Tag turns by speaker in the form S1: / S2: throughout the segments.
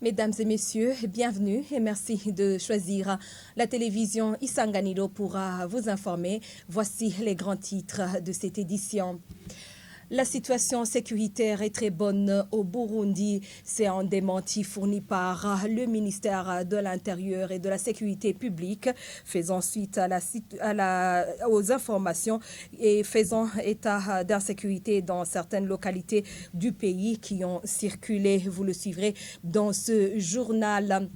S1: Mesdames et messieurs, bienvenue et merci de choisir la télévision Isanganiro pour vous informer. Voici les grands titres de cette édition. La situation sécuritaire est très bonne au Burundi. C'est un démenti fourni par le ministère de l'Intérieur et de la Sécurité publique, faisant suite aux informations et faisant état d'insécurité dans certaines localités du pays qui ont circulé. Vous le suivrez dans ce journal.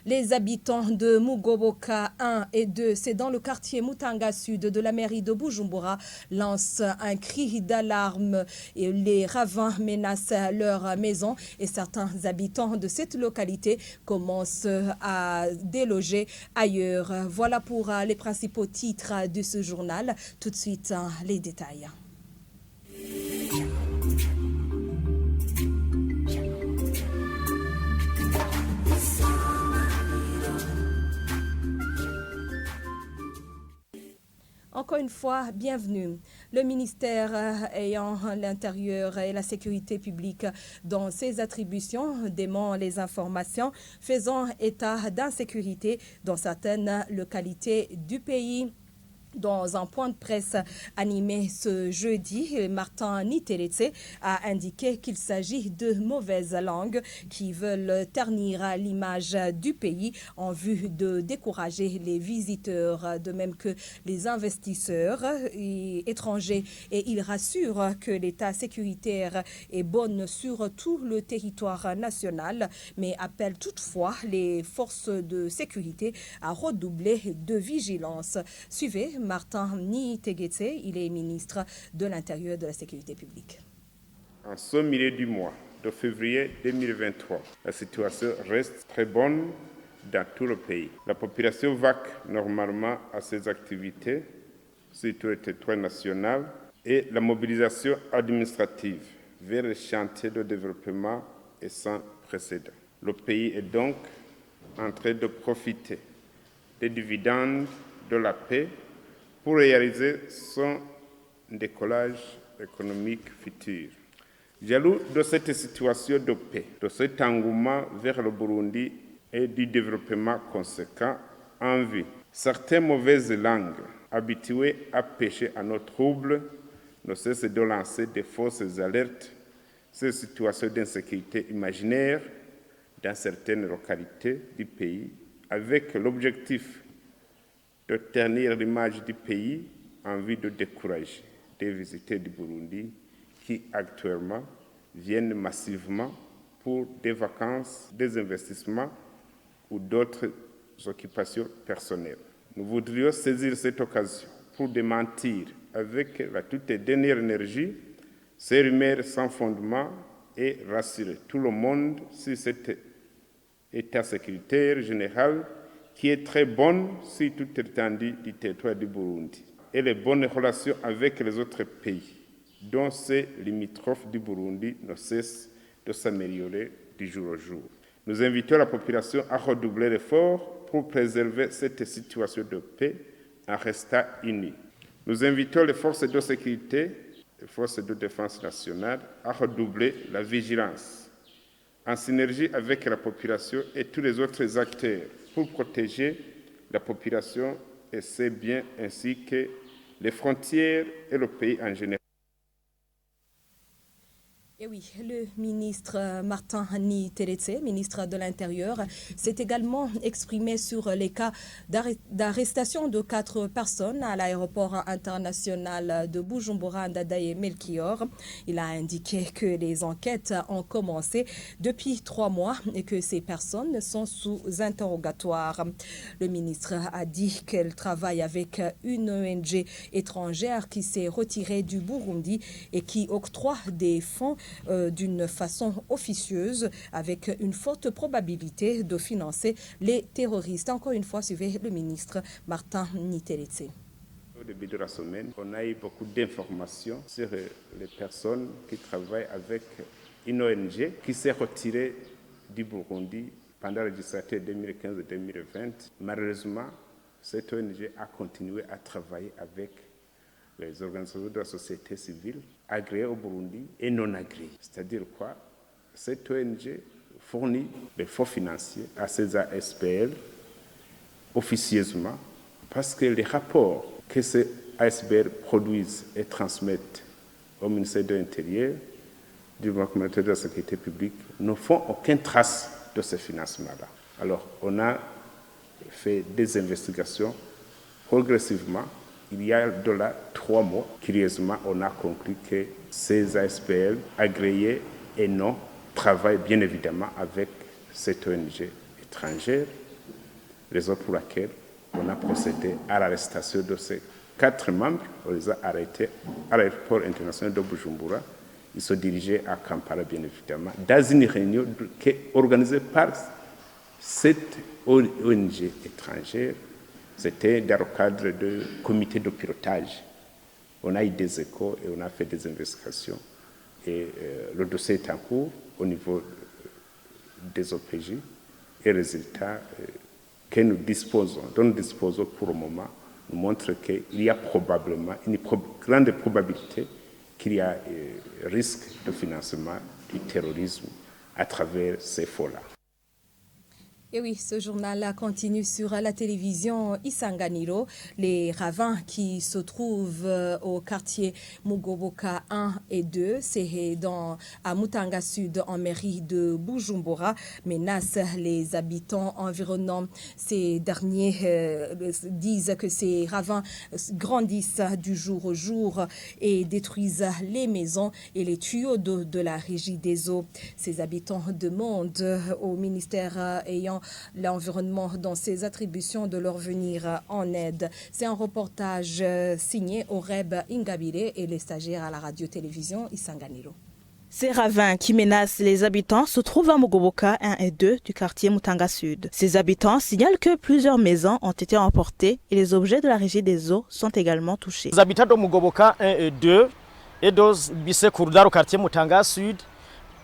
S1: Les habitants de Mugoboka 1 et 2, c'est dans le quartier Mutanga Sud de la mairie de Bujumbura, lancent un cri d'alarme. Et les ravins menacent leur maison et certains habitants de cette localité commencent à déloger ailleurs. Voilà pour les principaux titres de ce journal. Tout de suite, les détails. Encore une fois, bienvenue. Le ministère ayant l'Intérieur et la Sécurité publique dans ses attributions dément les informations faisant état d'insécurité dans certaines localités du pays. Dans un point de presse animé ce jeudi, Martin Niteretse a indiqué qu'il s'agit de mauvaises langues qui veulent ternir l'image du pays en vue de décourager les visiteurs, de même que les investisseurs étrangers. Et il rassure que l'état sécuritaire est bon sur tout le territoire national, mais appelle toutefois les forces de sécurité à redoubler de vigilance. Suivez Martin Nitegetse, il est ministre de l'Intérieur et de la Sécurité publique.
S2: En ce milieu du mois de février 2023, la situation reste très bonne dans tout le pays. La population vaque normalement à ses activités sur tout le territoire national et la mobilisation administrative vers les chantiers de développement est sans précédent. Le pays est donc en train de profiter des dividendes de la paix pour réaliser son décollage économique futur. Jaloux de cette situation de paix, de cet engouement vers le Burundi et du développement conséquent en vue, certaines mauvaises langues habituées à pêcher à nos troubles ne cessent de lancer des fausses alertes sur ces situations d'insécurité imaginaire dans certaines localités du pays, avec l'objectif de ternir l'image du pays en vue de décourager des visiteurs du Burundi qui actuellement viennent massivement pour des vacances, des investissements ou d'autres occupations personnelles. Nous voudrions saisir cette occasion pour démentir avec la toute dernière énergie ces rumeurs sans fondement et rassurer tout le monde sur cet état sécuritaire général qui est très bonne sur toute l'étendue du territoire du Burundi et les bonnes relations avec les autres pays, dont ces limitrophes du Burundi ne cessent de s'améliorer du jour au jour. Nous invitons la population à redoubler l'effort pour préserver cette situation de paix en restant unis. Nous invitons les forces de sécurité, les forces de défense nationale à redoubler la vigilance, en synergie avec la population et tous les autres acteurs, pour protéger la population et ses biens ainsi que les frontières et le pays en général.
S1: Et oui, le ministre Martin Niteretse, ministre de l'Intérieur, s'est également exprimé sur les cas d'arrestation de 4 personnes à l'aéroport international de Bujumbura, Ndadaye Melchior. Il a indiqué que les enquêtes ont commencé depuis 3 mois et que ces personnes sont sous interrogatoire. Le ministre a dit qu'elle travaille avec une ONG étrangère qui s'est retirée du Burundi et qui octroie des fonds d'une façon officieuse avec une forte probabilité de financer les terroristes. Encore une fois, suivez le ministre Martin Niteretse.
S2: Au début de la semaine, on a eu beaucoup d'informations sur les personnes qui travaillent avec une ONG qui s'est retirée du Burundi pendant la législature 2015-2020. Malheureusement, cette ONG a continué à travailler avec les organisations de la société civile agréées au Burundi et non agréées. C'est-à-dire quoi? Cette ONG fourni des fonds financiers à ces ASBL officieusement parce que les rapports que ces ASBL produisent et transmettent au ministère de l'Intérieur, du ministère de la Sécurité publique, ne font aucune trace de ce financement-là. Alors, on a fait des investigations progressivement. Il y a de là 3 mois, curieusement, on a conclu que ces ASBL agréés et non travaillent bien évidemment avec cette ONG étrangère, raison pour laquelle on a procédé à l'arrestation de ces 4 membres. On les a arrêtés à l'aéroport international de Bujumbura. Ils se dirigeaient à Kampala, bien évidemment, dans une réunion qui est organisée par cette ONG étrangère. C'était dans le cadre de comité de pilotage. On a eu des échos et on a fait des investigations. Et le dossier est en cours au niveau des OPJ. Et les résultats dont nous disposons pour le moment, nous montrent qu'il y a probablement une grande probabilité qu'il y a risque de financement du terrorisme à travers ces fonds-là.
S1: Et oui, ce journal continue sur la télévision Isanganiro. Les ravins qui se trouvent au quartier Mugoboka 1 et 2, c'est à Mutanga Sud, en mairie de Bujumbura, menacent les habitants environnants. Ces derniers disent que ces ravins grandissent du jour au jour et détruisent les maisons et les tuyaux d'eau de la régie des eaux. Ces habitants demandent au ministère ayant l'environnement dans ses attributions de leur venir en aide. C'est un reportage signé Oreb Ingabire et les stagiaires à la radio-télévision Isanganiro.
S3: Ces ravins qui menacent les habitants se trouvent à Mugoboka 1 et 2 du quartier Mutanga Sud. Ces habitants signalent que plusieurs maisons ont été emportées et les objets de la régie des eaux sont également touchés.
S4: Les habitants de Mugoboka 1 et 2 et de Bissekourda au quartier Mutanga Sud,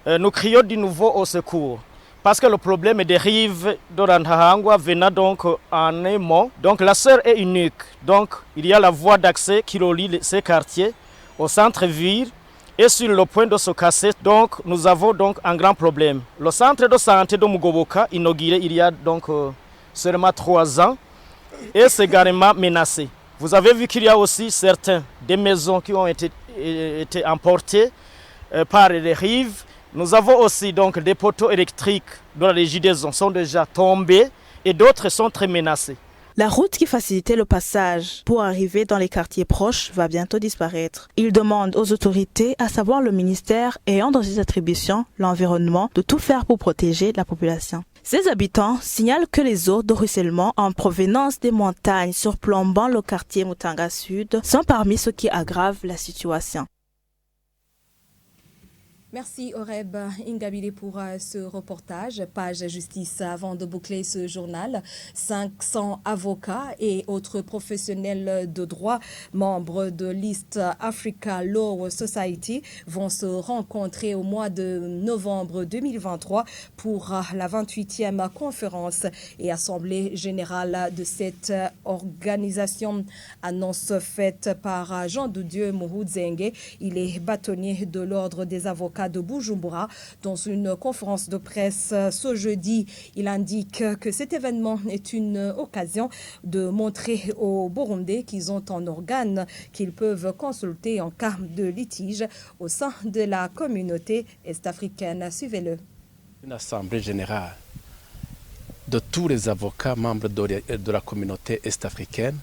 S4: nous crions de nouveau au secours. Parce que le problème des rives de Randahangwa venant donc en amont. Donc la sœur est unique. Donc il y a la voie d'accès qui relie ces quartiers au centre-ville et sur le point de se casser. Donc nous avons donc un grand problème. Le centre de santé de Mugoboka, inauguré il y a donc seulement 3 ans, est sévèrement menacé. Vous avez vu qu'il y a aussi des maisons qui ont été emportées par les rives. Nous avons aussi donc des poteaux électriques de la régie des eaux sont déjà tombés et d'autres sont très menacés.
S3: La route qui facilitait le passage pour arriver dans les quartiers proches va bientôt disparaître. Ils demandent aux autorités, à savoir le ministère ayant dans ses attributions l'environnement, de tout faire pour protéger la population. Ces habitants signalent que les eaux de ruissellement en provenance des montagnes surplombant le quartier Mutanga Sud sont parmi ceux qui aggravent la situation.
S1: Merci Oreb Ingabire pour ce reportage. Page justice avant de boucler ce journal. 500 avocats et autres professionnels de droit, membres de l'East Africa Law Society, vont se rencontrer au mois de novembre 2023 pour la 28e conférence et assemblée générale de cette organisation. Annonce faite par Jean de Dieu Mohouzenge. Il est bâtonnier de l'ordre des avocats de Bujumbura. Dans une conférence de presse ce jeudi, il indique que cet événement est une occasion de montrer aux Burundais qu'ils ont un organe qu'ils peuvent consulter en cas de litige au sein de la communauté est-africaine. Suivez-le.
S5: Une assemblée générale de tous les avocats membres de la communauté est-africaine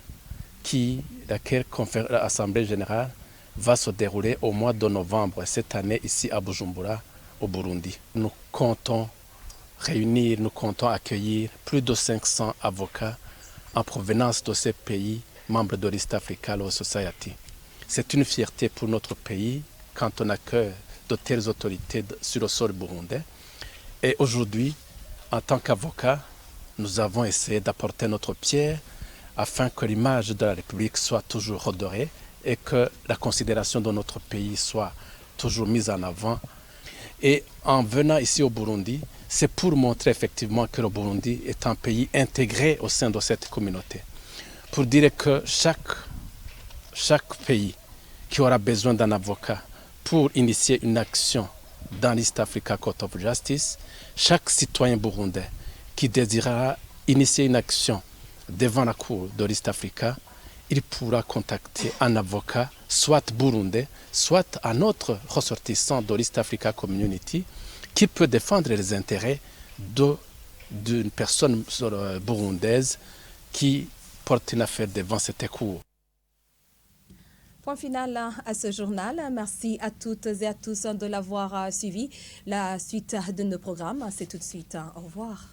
S5: laquelle assemblée générale va se dérouler au mois de novembre cette année ici à Bujumbura, au Burundi. Nous comptons accueillir plus de 500 avocats en provenance de ces pays membres de l'East Africa Law Society. C'est une fierté pour notre pays quand on accueille de telles autorités sur le sol burundais. Et aujourd'hui, en tant qu'avocats, nous avons essayé d'apporter notre pierre afin que l'image de la République soit toujours redorée et que la considération de notre pays soit toujours mise en avant. Et en venant ici au Burundi, c'est pour montrer effectivement que le Burundi est un pays intégré au sein de cette communauté. Pour dire que chaque pays qui aura besoin d'un avocat pour initier une action dans l'East Africa Court of Justice, chaque citoyen burundais qui désirera initier une action devant la Cour de l'East Africa, il pourra contacter un avocat, soit burundais, soit un autre ressortissant de l'East Africa Community, qui peut défendre les intérêts d'une personne burundaise qui porte une affaire devant cette cour.
S1: Point final à ce journal. Merci à toutes et à tous de l'avoir suivi. La suite de nos programmes, c'est tout de suite. Au revoir.